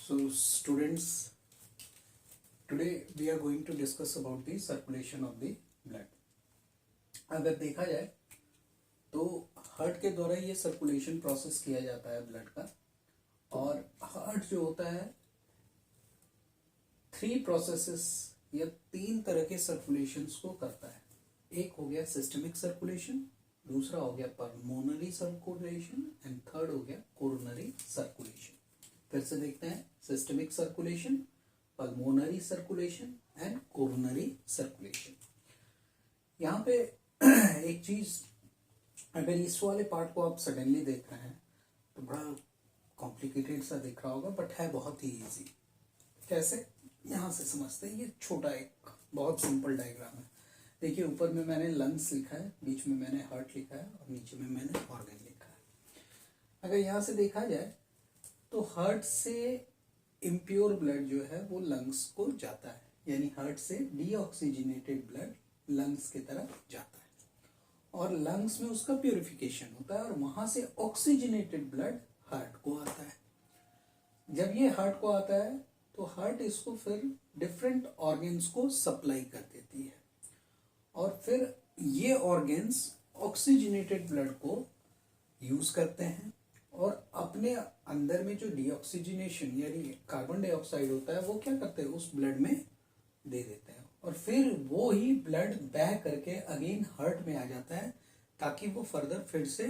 So students, today we are going to discuss about the circulation of the blood. अगर देखा जाए तो heart के द्वारा ये सर्कुलेशन प्रोसेस किया जाता है ब्लड का। और हार्ट जो होता है 3 प्रोसेसेस या 3 तरह के सर्कुलेशंस को करता है। एक हो गया सिस्टमिक सर्कुलेशन, दूसरा हो गया पल्मोनरी सर्कुलेशन एंड थर्ड हो गया कोरोनरी सर्कुलेशन। फिर से देखते हैं, systemic circulation, pulmonary circulation and coronary circulation. यहाँ पे एक चीज, अगर इस वाले पार्ट को आप सडनली देख रहे हैं तो बड़ा कॉम्प्लिकेटेड सा दिख रहा होगा, बट है बहुत ही इजी। कैसे, यहाँ से समझते हैं। ये छोटा एक बहुत सिंपल डायग्राम है। देखिए, ऊपर में मैंने लंग्स लिखा है, बीच में मैंने हार्ट लिखा है और नीचे में मैंने ऑर्गन लिखा है। अगर यहाँ से देखा जाए तो हार्ट से इम्प्योर ब्लड जो है वो लंग्स को जाता है, यानी हार्ट से डीऑक्सीजनेटेड ब्लड लंग्स की तरफ जाता है और लंग्स में उसका प्यूरिफिकेशन होता है और वहां से ऑक्सीजनेटेड ब्लड हार्ट को आता है। जब ये हार्ट को आता है तो हार्ट इसको फिर डिफरेंट ऑर्गन्स को सप्लाई कर देती है और फिर ये ऑर्गन्स ऑक्सीजनेटेड ब्लड को यूज करते हैं और अपने अंदर में जो डीऑक्सीजनेशन यानी कार्बन डाइऑक्साइड होता है वो क्या करते हैं, उस ब्लड में दे देते हैं और फिर वो ही ब्लड बह करके अगेन हार्ट में आ जाता है ताकि वो फर्दर फिर से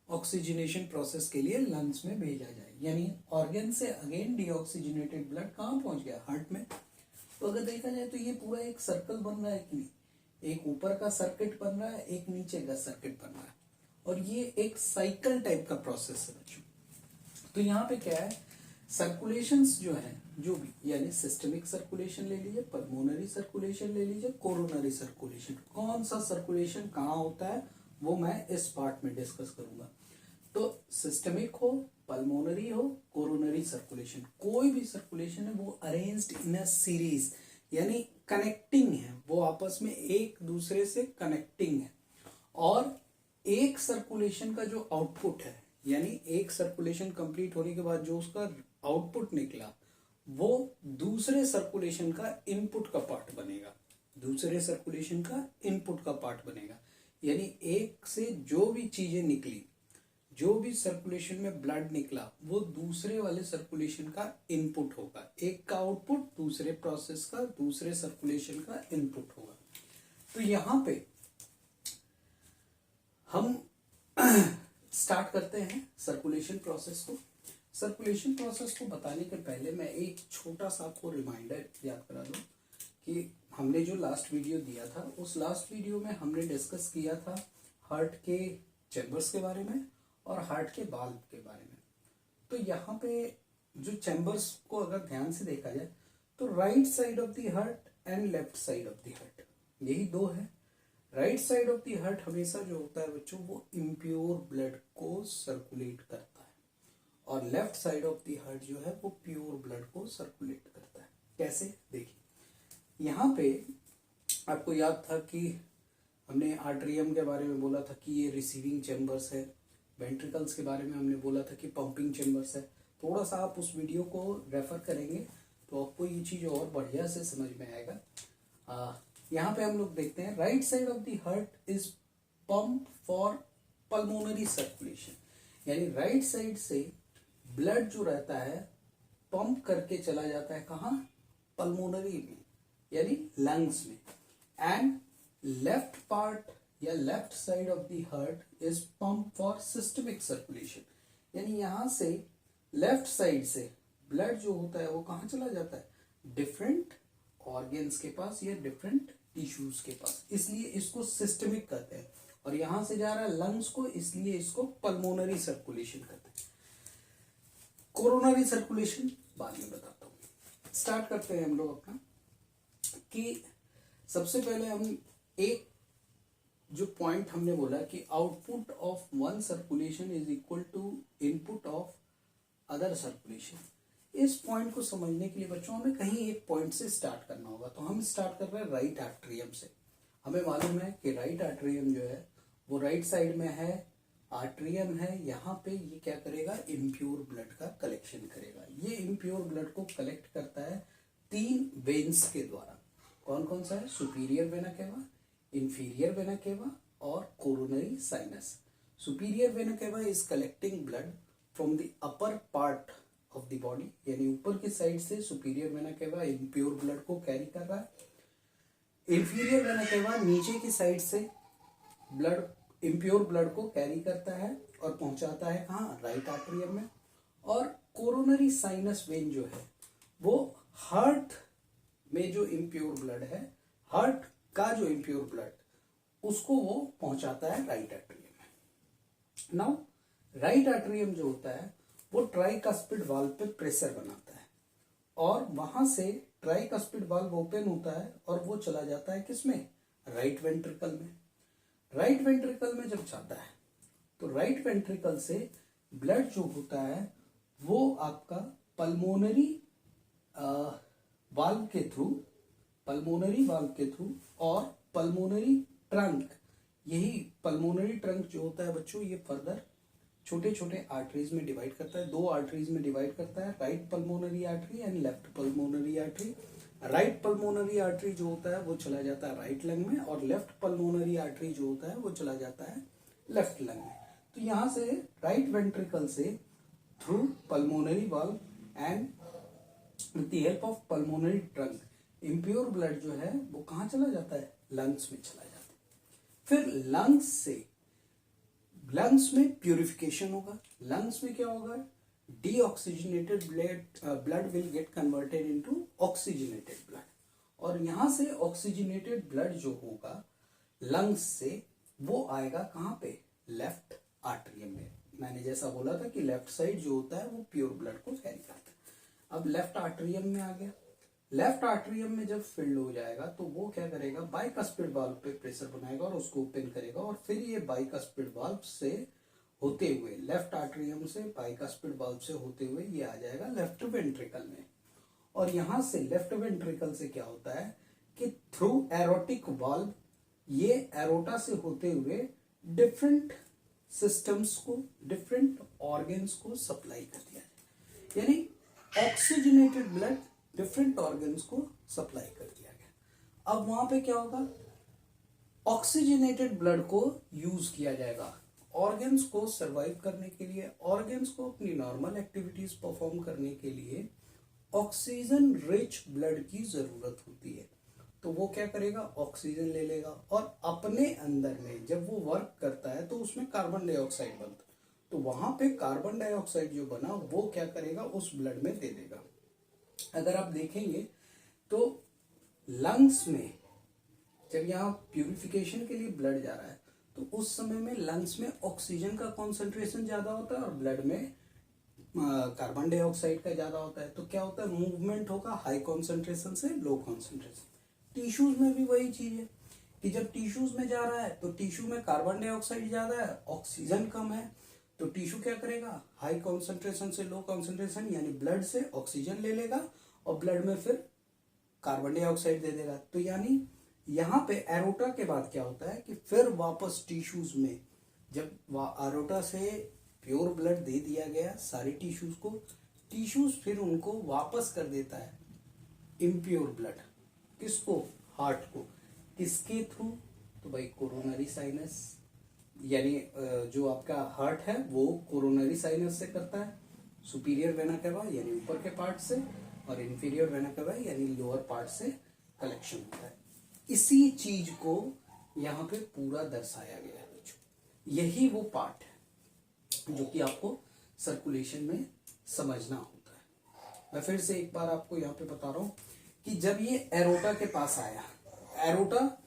ऑक्सीजनेशन प्रोसेस के लिए लंग्स में भेजा जाए। यानी ऑर्गन से अगेन डीऑक्सीजनेटेड ब्लड कहाँ पहुंच गया, हार्ट में। तो अगर देखा जाए तो ये पूरा एक सर्कल बन रहा है कि नहीं, एक ऊपर का सर्किट बन रहा है, एक नीचे का सर्किट बन रहा है और ये एक साइकिल टाइप का प्रोसेस है बच्चों। तो यहाँ पे क्या है, सर्कुलेशंस जो है जो भी, यानी सिस्टमिक सर्कुलेशन ले लीजिए, पल्मोनरी सर्कुलेशन ले लीजिए, कोरोनरी सर्कुलेशन, कौन सा सर्कुलेशन कहाँ होता है वो मैं इस पार्ट में डिस्कस करूंगा। तो सिस्टमिक हो, पल्मोनरी हो, कोरोनरी सर्कुलेशन, कोई भी सर्कुलेशन है वो अरेंज्ड इन अ सीरीज, यानी कनेक्टिंग है, वो आपस में एक दूसरे से कनेक्टिंग है। और एक सर्कुलेशन का जो आउटपुट है, यानी एक सर्कुलेशन कंप्लीट होने के बाद जो उसका आउटपुट निकला वो दूसरे सर्कुलेशन का इनपुट का पार्ट बनेगा, दूसरे सर्कुलेशन का इनपुट का पार्ट बनेगा। यानी एक से जो भी चीजें निकली, जो भी सर्कुलेशन में ब्लड निकला वो दूसरे वाले सर्कुलेशन का इनपुट होगा, एक का आउटपुट दूसरे प्रोसेस का, दूसरे सर्कुलेशन का इनपुट होगा। तो यहां पे हम स्टार्ट करते हैं सर्कुलेशन प्रोसेस को। सर्कुलेशन प्रोसेस को बताने के पहले मैं एक छोटा सा आपको रिमाइंडर याद करा दूं कि हमने जो लास्ट वीडियो दिया था, उस लास्ट वीडियो में हमने डिस्कस किया था हार्ट के चैम्बर्स के बारे में और हार्ट के वाल्व के बारे में। तो यहाँ पे जो चैम्बर्स को अगर ध्यान से देखा जाए तो right side of the heart and left side of the heart, यही दो है। Right side of the heart हमेशा जो होता है बच्चों वो इम्प्योर ब्लड को सर्कुलेट करता है और left side of the heart जो है वो प्योर ब्लड को सर्कुलेट करता है। कैसे, देखिए यहाँ पे आपको याद था कि हमने आर्ट्रियम के बारे में बोला था कि ये रिसीविंग चैम्बर्स है, वेंट्रिकल्स के बारे में हमने बोला था कि पंपिंग चैम्बर्स है। थोड़ा सा आप उस वीडियो को रेफर करेंगे तो आपको ये चीज और बढ़िया से समझ में आएगा। यहाँ पे हम लोग देखते हैं right side of the heart is pump for pulmonary circulation, यानी राइट साइड से ब्लड जो रहता है पंप करके चला जाता है कहाँ, पल्मोनरी में यानी लंग्स में। एंड लेफ्ट पार्ट या left side of the heart is pump for systemic circulation, यानी यहां से लेफ्ट साइड से ब्लड जो होता है वो कहाँ चला जाता है, डिफरेंट ऑर्गन्स के पास या डिफरेंट टिश्यूज के पास, इसलिए इसको सिस्टमिक कहते हैं। और यहां से जा रहा है लंग्स को, इसलिए इसको पल्मोनरी सर्कुलेशन कहते हैं। कोरोनरी सर्कुलेशन बाद में बताता हूं। स्टार्ट करते हैं हम लोग अपना कि सबसे पहले हम एक जो पॉइंट हमने बोला कि output of one circulation is equal to input of other circulation. इस पॉइंट को समझने के लिए बच्चों हमें कहीं एक पॉइंट से स्टार्ट करना होगा। तो हम स्टार्ट कर रहे हैं राइट आर्टरियम से। हमें मालूम है कि राइट आर्टरियम जो है वो राइट साइड में है आर्ट्रियम है, यहाँ पे ये क्या करेगा, इम्प्योर ब्लड का कलेक्शन करेगा। ये इम्प्योर ब्लड को कलेक्ट करता है 3 वेन्स के द्वारा। कौन कौन सा है, superior vena cava, inferior vena cava और coronary sinus. Superior vena cava is collecting blood from the upper part of the body, यानी ऊपर की साइड से superior vena cava impure blood को कैरी कर रहा है। इंफीरियर वेना केवा नीचे की साइड से ब्लड, इम्प्योर ब्लड को कैरी करता है और पहुंचाता है कहाँ, राइट आर्टरियम में। और कोरोनरी साइनस वेन जो है वो हार्ट में जो इम्प्योर ब्लड है, हार्ट का जो इम्प्योर ब्लड उसको वो पहुंचाता है राइट आर्टरियम में। नाउ राइट आर्टरियम जो होता है वो ट्राइकस्पिड वाल्व पे प्रेशर बनाता है और वहां से ट्राइकस्पिड वाल्व ओपन होता है और वो चला जाता है किसमें, राइट वेंट्रिकल में। राइट वेंट्रिकल में जब जाता है तो राइट वेंट्रिकल से ब्लड जो होता है वो आपका पल्मोनरी वाल्व के थ्रू और पल्मोनरी ट्रंक, यही पल्मोनरी ट्रंक जो होता है बच्चों, ये फर्दर छोटे छोटे आर्टरीज में डिवाइड करता है। 2 आर्टरीज में डिवाइड करता है, right pulmonary artery and left pulmonary artery. Right pulmonary artery जो होता है वो चला जाता है राइट लंग में और लेफ्ट पल्मोनरी आर्टरी जो होता है वो चला जाता है लेफ्ट लंग में। तो यहां से राइट वेंट्रिकल से through pulmonary valve and with the help of pulmonary trunk impure blood जो है वो कहाँ चला जाता है, लंग्स में चला जाता है। फिर लंग्स में प्यूरिफिकेशन होगा। लंग्स में क्या होगा, deoxygenated blood will get converted into oxygenated blood, और यहां से ऑक्सीजनेटेड ब्लड जो होगा लंग्स से वो आएगा कहाँ पे, लेफ्ट आर्टरियम में। मैंने जैसा बोला था कि लेफ्ट साइड जो होता है वो प्योर ब्लड को कैरी करता है। अब लेफ्ट आर्टरियम में आ गया। लेफ्ट आर्टरियम में जब फिल्ड हो जाएगा तो वो क्या करेगा, बाइकस्पिड वाल्व पे प्रेशर बनाएगा और उसको ओपन करेगा और फिर ये बाइकस्पिड वाल्व से होते हुए, लेफ्ट आर्टरियम से बाइकस्पिड वाल्व से होते हुए ये आ जाएगा लेफ्ट वेंट्रिकल में। और यहां से लेफ्ट वेंट्रिकल से क्या होता है कि थ्रू एरोटिक वाल्व ये एरोटा से होते हुए डिफरेंट सिस्टम्स को, डिफरेंट ऑर्गन्स को सप्लाई कर दिया जाए, यानी ऑक्सीजनेटेड ब्लड डिफरेंट ऑर्गन्स को सप्लाई कर दिया गया। अब वहां पे क्या होगा, ऑक्सीजनेटेड ब्लड को यूज किया जाएगा ऑर्गन्स को सरवाइव करने के लिए, ऑर्गन्स को अपनी नॉर्मल एक्टिविटीज परफॉर्म करने के लिए ऑक्सीजन रिच ब्लड की जरूरत होती है। तो वो क्या करेगा, ऑक्सीजन ले लेगा और अपने अंदर में जब वो वर्क करता है तो उसमें कार्बन डाइऑक्साइड बनता है, तो वहां पे कार्बन डाइऑक्साइड जो बना वो क्या करेगा, उस ब्लड में दे देगा। अगर आप देखेंगे तो लंग्स में जब यहाँ प्यूरिफिकेशन के लिए ब्लड जा रहा है तो उस समय में लंग्स में ऑक्सीजन का कॉन्सेंट्रेशन ज्यादा होता है और ब्लड में कार्बन डाइऑक्साइड का ज्यादा होता है। तो क्या होता है, मूवमेंट होगा हाई कॉन्सेंट्रेशन से लो कॉन्सेंट्रेशन। टिश्यूज में भी वही चीज है कि जब टिश्यूज में जा रहा है तो टिश्यू में कार्बन डाइऑक्साइड ज्यादा है, ऑक्सीजन कम है, तो टिश्यू क्या करेगा, हाई कॉन्सेंट्रेशन से लो कॉन्सेंट्रेशन यानी ब्लड से ऑक्सीजन ले लेगा और ब्लड में फिर कार्बन डाइऑक्साइड दे देगा। तो यानी यहाँ पे एरोटा के बाद क्या होता है कि फिर वापस टिश्यूज में जब एरोटा से प्योर ब्लड दे दिया गया सारे टिश्यूज को, टिश्यूज फिर उनको वापस कर देता है इम्प्योर ब्लड, किसको, हार्ट को, किसके थ्रू, तो भाई कोरोनरी साइनस, यानी जो आपका हार्ट है वो कोरोनरी साइनस से करता है, सुपीरियर वेना केवा यानी ऊपर के पार्ट से और इंफीरियर वेना केवा यानी लोअर पार्ट से कलेक्शन होता है। इसी चीज को यहाँ पे पूरा दर्शाया गया है बच्चों। यही वो पार्ट है जो कि आपको सर्कुलेशन में समझना होता है। मैं फिर से एक बार आपको यहाँ पे बता रहा हूँ कि जब ये एरोटा के पास आया, एरोटा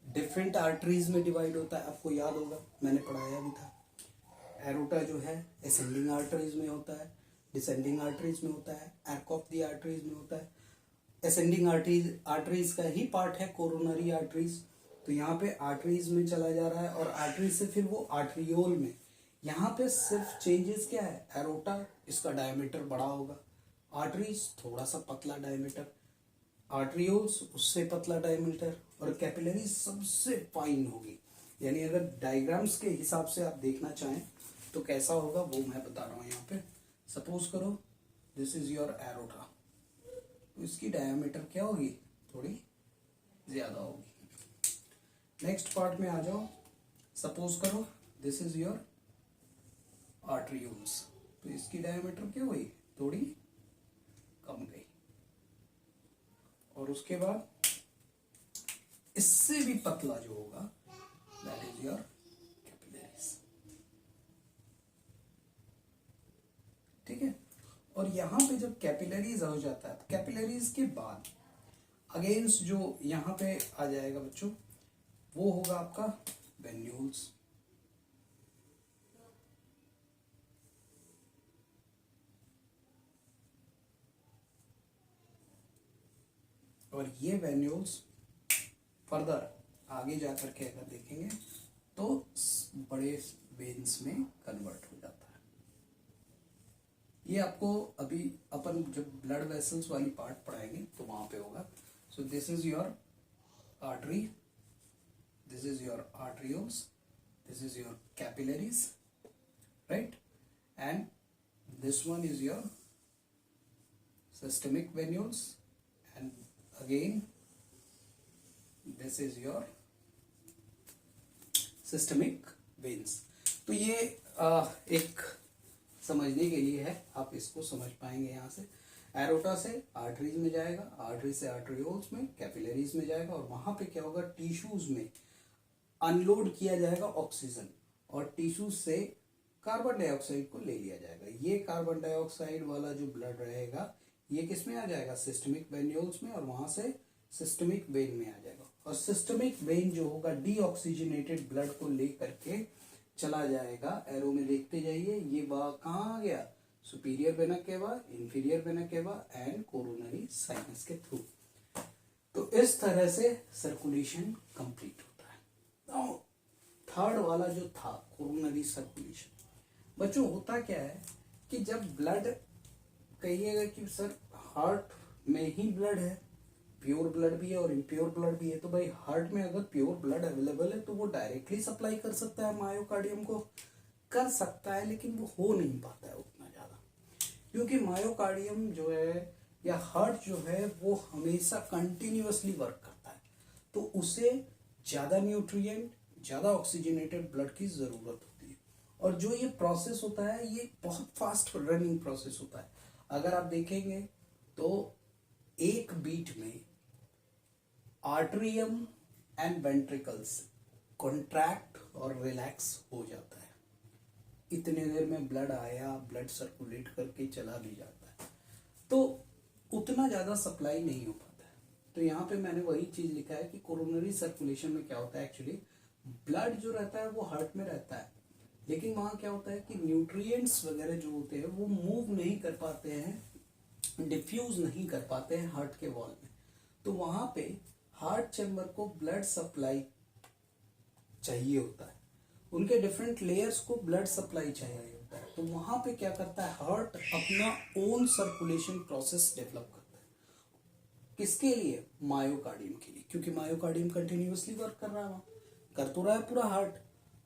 डिफरेंट आर्टरीज में डिवाइड होता है, आपको याद होगा मैंने पढ़ाया भी था। एरोटा जो है असेंडिंग आर्टरीज में होता है, डिसेंडिंग आर्टरीज में होता है, आर्क ऑफ द आर्टरीज में होता है। असेंडिंग आर्टरीज का ही पार्ट है कोरोनरी आर्टरीज, तो यहाँ पे आर्टरीज में चला जा रहा है और आर्टरीज से फिर वो आर्टरियोल में। यहाँ पे सिर्फ चेंजेस क्या है, एरोटा इसका डायमीटर बड़ा होगा, आर्टरीज थोड़ा सा पतला डायमीटर, आर्टरियोल्स उससे पतला डायमीटर और कैपिलरीज सबसे फाइन होगी। यानी अगर डायग्राम्स के हिसाब से आप देखना चाहें तो कैसा होगा वो मैं बता रहा हूँ यहाँ पे। सपोज करो दिस इज योर एरोटा, तो इसकी डायमीटर क्या होगी, थोड़ी ज्यादा होगी। नेक्स्ट पार्ट में आ जाओ, सपोज करो दिस इज योर आर्टरियोल्स, तो इसकी डायमीटर क्या हुई, थोड़ी कम गई। और उसके बाद इससे भी पतला जो होगा दैट इज योर कैपिलरीज। ठीक है, और यहां पे जब कैपिलरीज हो जाता है तो कैपिलरीज के बाद अगेंस्ट जो यहां पे आ जाएगा बच्चों वो होगा आपका वेन्यूल्स। और ये वेन्यूल्स फर्दर आगे जाकर के अगर देखेंगे तो बड़े वेन्स में कन्वर्ट हो जाता है। ये आपको अभी अपन जब ब्लड वेसल्स वाली पार्ट पढ़ाएंगे तो वहां पे होगा। So this is your artery, this is your arterioles, this is your capillaries, right, and this one is your systemic venules, and again this is your systemic veins. तो ये एक समझने के लिए है, आप इसको समझ पाएंगे। यहाँ से एरोटा से आर्टरीज में जाएगा, आर्टरी से आर्टरियोल्स में, कैपिलरीज में जाएगा, और वहां पे क्या होगा, टिश्यूज में अनलोड किया जाएगा ऑक्सीजन, और टिश्यूज से कार्बन डाइऑक्साइड को ले लिया जाएगा। ये कार्बन डाइऑक्साइड वाला जो ब्लड रहेगा ये किस में आ जाएगा, सिस्टमिक वेन्यूल्स में, और वहां से सिस्टमिक वेन में आ जाएगा। और सिस्टमिक वेन जो होगा डीऑक्सीजनेटेड ब्लड को लेकर के चला जाएगा। एरो में देखते जाइए, ये कहाँ आ गया, superior vena cava, inferior vena केवा एंड कोरोनरी साइनस के थ्रू। तो इस तरह से सर्कुलेशन कंप्लीट होता है। नाउ थर्ड वाला जो था कोरोनरी सर्कुलेशन, बच्चों होता क्या है कि जब ब्लड, कहिएगा कि सर हार्ट में ही ब्लड है, प्योर ब्लड भी है और इम्प्योर ब्लड भी है, तो भाई हार्ट में अगर प्योर ब्लड अवेलेबल है तो वो डायरेक्टली सप्लाई कर सकता है मायोकार्डियम को, कर सकता है, लेकिन वो हो नहीं पाता है उतना ज्यादा, क्योंकि मायोकार्डियम जो है या हार्ट जो है वो हमेशा कंटिन्यूअसली वर्क करता है, तो उसे ज्यादा न्यूट्रिएंट, ज्यादा ऑक्सीजनेटेड ब्लड की जरूरत होती है। और जो ये प्रोसेस होता है ये बहुत फास्ट रनिंग प्रोसेस होता है। अगर आप देखेंगे तो एक बीट में आर्टरियम एंड वेंट्रिकल्स कॉन्ट्रैक्ट और रिलैक्स हो जाता है। इतने देर में ब्लड आया, ब्लड सर्कुलेट करके चला भी जाता है, तो उतना ज्यादा सप्लाई नहीं हो पाता है। तो यहाँ पे मैंने वही चीज लिखा है कि कोरोनरी सर्कुलेशन में क्या होता है, एक्चुअली ब्लड जो रहता है वो हार्ट में रहता है, लेकिन वहां क्या होता है कि न्यूट्रिएंट्स वगैरह जो होते हैं वो मूव नहीं कर पाते हैं, डिफ्यूज नहीं कर पाते हैं हार्ट के वॉल में। तो वहां पे हार्ट चैम्बर को ब्लड सप्लाई चाहिए होता है, उनके डिफरेंट लेयर्स को ब्लड सप्लाई चाहिए होता है। तो वहां पे क्या करता है, हार्ट अपना ओन सर्कुलेशन प्रोसेस डेवलप करता है। किसके लिए, मायोकार्डियम के लिए, क्योंकि मायोकार्डियम कंटिन्यूअसली वर्क कर रहा है, वहां कर तो रहा है पूरा हार्ट।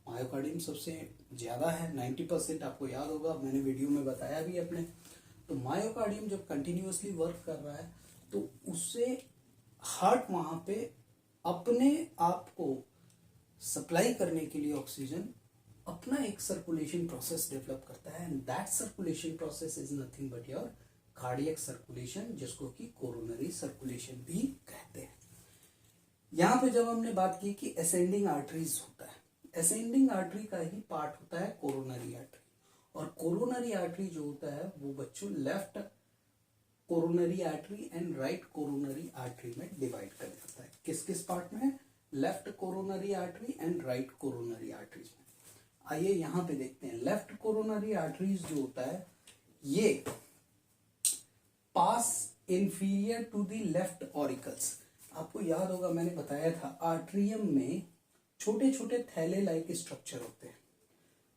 मायोकार्डियम सबसे ज्यादा है, 90%, आपको याद होगा, मैंने वीडियो में बताया भी अपने। तो मायोकार्डियम जब कंटिन्यूअसली वर्क कर रहा है तो उससे हार्ट वहां पे अपने आप को सप्लाई करने के लिए ऑक्सीजन अपना एक सर्कुलेशन प्रोसेस डेवलप करता है, and that circulation process is nothing but your cardiac circulation, जिसको कि कोरोनरी सर्कुलेशन भी कहते हैं। यहां पे जब हमने बात की कि असेंडिंग आर्टरीज होता है, असेंडिंग आर्टरी का ही पार्ट होता है कोरोनरी आर्टरी, और कोरोनरी आर्टरी जो होता है वो बच्चों left coronary artery and right coronary artery में डिवाइड कर जाता है। किस किस पार्ट में, left coronary artery and right coronary arteries में। आइए यहां पे देखते हैं, लेफ्ट कोरोनरी आर्टरीज जो होता है ये pass inferior to the left auricles. आपको याद होगा मैंने बताया था आर्ट्रियम में छोटे छोटे थैले लाइक स्ट्रक्चर होते हैं।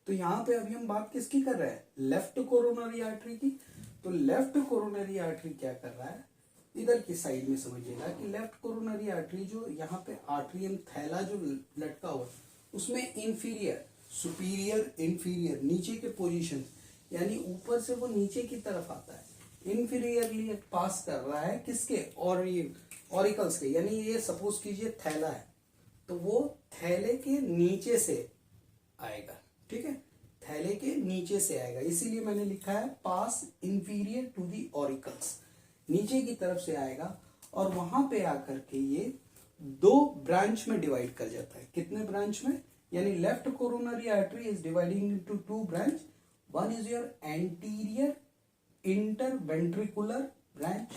तो यहाँ पे अभी हम बात किसकी कर रहे हैं, लेफ्ट कोरोनरी आर्टरी की। तो लेफ्ट कोरोनरी आर्टरी क्या कर रहा है, इधर की साइड में समझिएगा कि लेफ्ट कोरोनरी आर्टरी जो यहाँ पे आर्ट्रियम थैला जो लटका हुआ उसमें इंफीरियर, सुपीरियर, इंफीरियर, नीचे के पोजीशन, यानी ऊपर से वो नीचे की तरफ आता है, इंफीरियरली पास कर रहा है किसके, और ये ऑरिकल्स के, यानी ये सपोज कीजिए थैला है तो वो थैले के नीचे से आएगा, ठीक है, थैले के नीचे से आएगा, इसीलिए मैंने लिखा है पास इंफीरियर टू दी ऑरिकल्स, नीचे की तरफ से आएगा और वहां पे आकर के ये दो ब्रांच में डिवाइड कर जाता है। कितने ब्रांच में, यानी left coronary artery is dividing into two branch, one is your anterior interventricular branch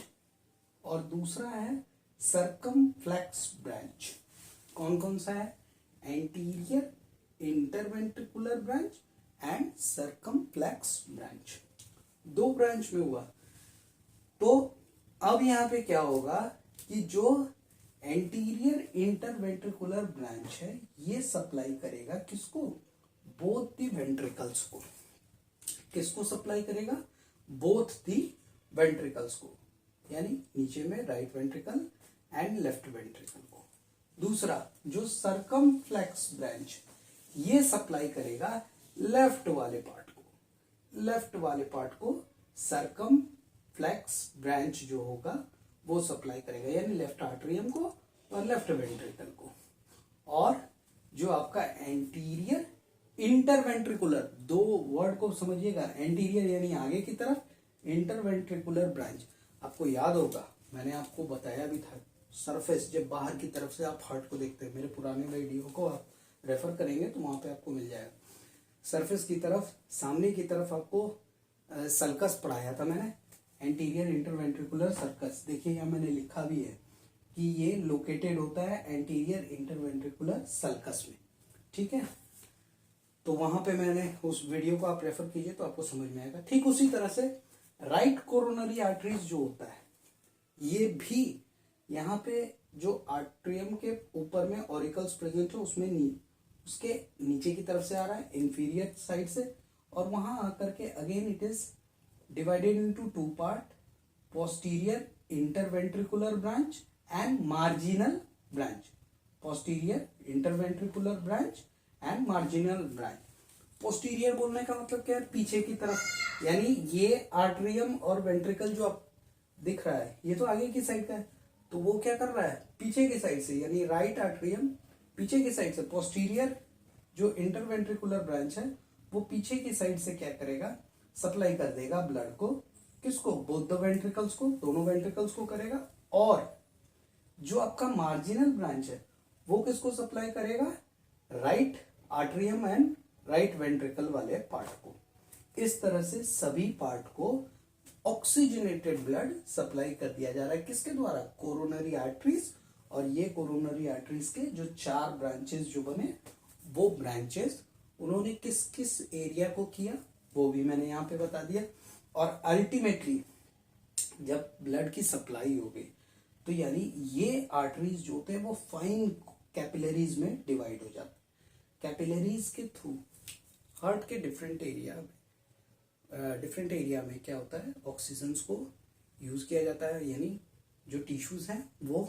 और दूसरा है सर्कमफ्लेक्स ब्रांच। कौन कौन सा है, anterior interventricular branch and circumflex branch, दो ब्रांच में हुआ। तो अब यहां पे क्या होगा कि जो एंटीरियर इंटरवेंट्रिकुलर ब्रांच है ये सप्लाई करेगा किसको, बोथ दी वेंट्रिकल्स को, किसको सप्लाई करेगा, बोथ दी वेंट्रिकल्स को, यानी नीचे में right ventricle and left ventricle को। दूसरा जो सर्कमफ्लेक्स ब्रांच ये सप्लाई करेगा लेफ्ट वाले पार्ट को, लेफ्ट वाले पार्ट को सर्कमफ्लेक्स ब्रांच जो होगा वो सप्लाई करेगा, यानी लेफ्ट आर्टरियम को और लेफ्ट वेंट्रिकल को। और जो आपका एंटीरियर इंटरवेंट्रिकुलर, दो वर्ड को समझिएगा, एंटीरियर यानी आगे की तरफ, इंटरवेंट्रिकुलर ब्रांच, आपको याद होगा मैंने आपको बताया भी था, सरफेस जब बाहर की तरफ से आप हार्ट को देखते हैं, मेरे पुराने वीडियो को आप रेफर करेंगे तो वहां पे आपको मिल जाएगा, सरफेस की तरफ सामने की तरफ आपको सल्कस पढ़ाया था मैंने, एंटीरियर इंटरवेंट्रिकुलर सर्कस, देखिए यहाँ मैंने लिखा भी है कि ये लोकेटेड होता है एंटीरियर इंटरवेंट्रिकुलर सल्कस में, ठीक है। तो वहां पे मैंने उस वीडियो को आप रेफर कीजिए तो आपको समझ में आएगा। ठीक उसी तरह से राइट कोरोनरी आर्टरीज जो होता है ये भी यहाँ पे जो आर्ट्रियम के ऊपर में ऑरिकल्स प्रेजेंट है उसमें उसके नीचे की तरफ से आ रहा है इंफीरियर साइड से, और वहां आकर के again it is divided into two part, posterior interventricular branch and marginal branch, posterior interventricular branch and marginal branch। posterior बोलने का मतलब क्या है, पीछे की तरफ, यानी ये आर्टरियम और वेंट्रिकल जो आप दिख रहा है ये तो आगे की साइड का है, तो वो क्या कर रहा है पीछे की साइड से, यानी राइट आर्टरियम पीछे की साइड से, पोस्टीरियर जो इंटरवेंट्रिकुलर ब्रांच है वो पीछे की साइड से क्या करेगा, सप्लाई कर देगा ब्लड को, किसको, बोथ द वेंट्रिकल्स को, दोनों वेंट्रिकल्स को करेगा। और जो आपका मार्जिनल ब्रांच है वो किसको सप्लाई करेगा, right atrium and right ventricle वाले पार्ट को। इस तरह से सभी पार्ट को ऑक्सीजनेटेड ब्लड सप्लाई कर दिया जा रहा है, किसके द्वारा, कोरोनरी आर्टरीज। और ये कोरोनरी आर्टरीज के जो चार ब्रांचेस जो बने वो ब्रांचेस उन्होंने किस किस एरिया को किया वो भी मैंने यहाँ पे बता दिया। और अल्टीमेटली जब ब्लड की सप्लाई हो गई तो यानी ये आर्टरीज जो होते हैं वो फाइन कैपिलरीज में डिवाइड हो जाते हैं। कैपिलरीज के थ्रू हार्ट के डिफरेंट एरिया में क्या होता है, ऑक्सीजन को यूज किया जाता है, यानी जो टिश्यूज हैं वो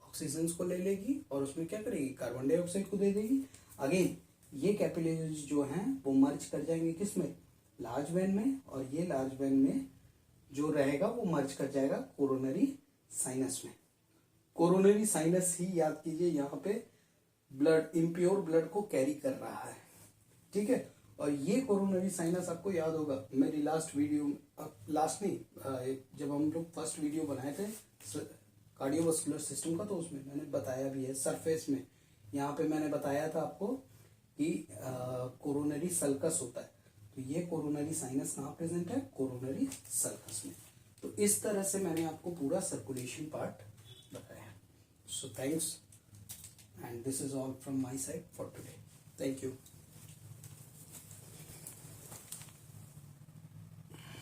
ऑक्सीजन को ले लेगी और उसमें क्या करेगी, कार्बन डाइऑक्साइड को दे देगी। अगेन ये कैपिलरीज जो हैं वो मर्ज कर जाएंगे किसमें, लार्ज वेन में, और ये लार्ज वेन में जो रहेगा वो मर्ज कर जाएगा कोरोनरी साइनस में। कोरोनरी साइनस ही याद कीजिए यहाँ पे ब्लड, इम्प्योर ब्लड को कैरी कर रहा है, ठीक है। और ये कोरोनरी साइनस आपको याद होगा मेरी लास्ट वीडियो, लास्ट नहीं, जब हम लोग फर्स्ट वीडियो बनाए थे कार्डियोवास्कुलर सिस्टम का तो उसमें मैंने बताया भी है, सरफेस में यहाँ पे मैंने बताया था आपको कि कोरोनरी सल्कस होता है, तो ये कोरोनरी साइनस कहाँ प्रेजेंट है, कोरोनरी सल्कस में। तो इस तरह से मैंने आपको पूरा सर्कुलेशन पार्ट बताया। So thanks and this is all from my side for today, thank you.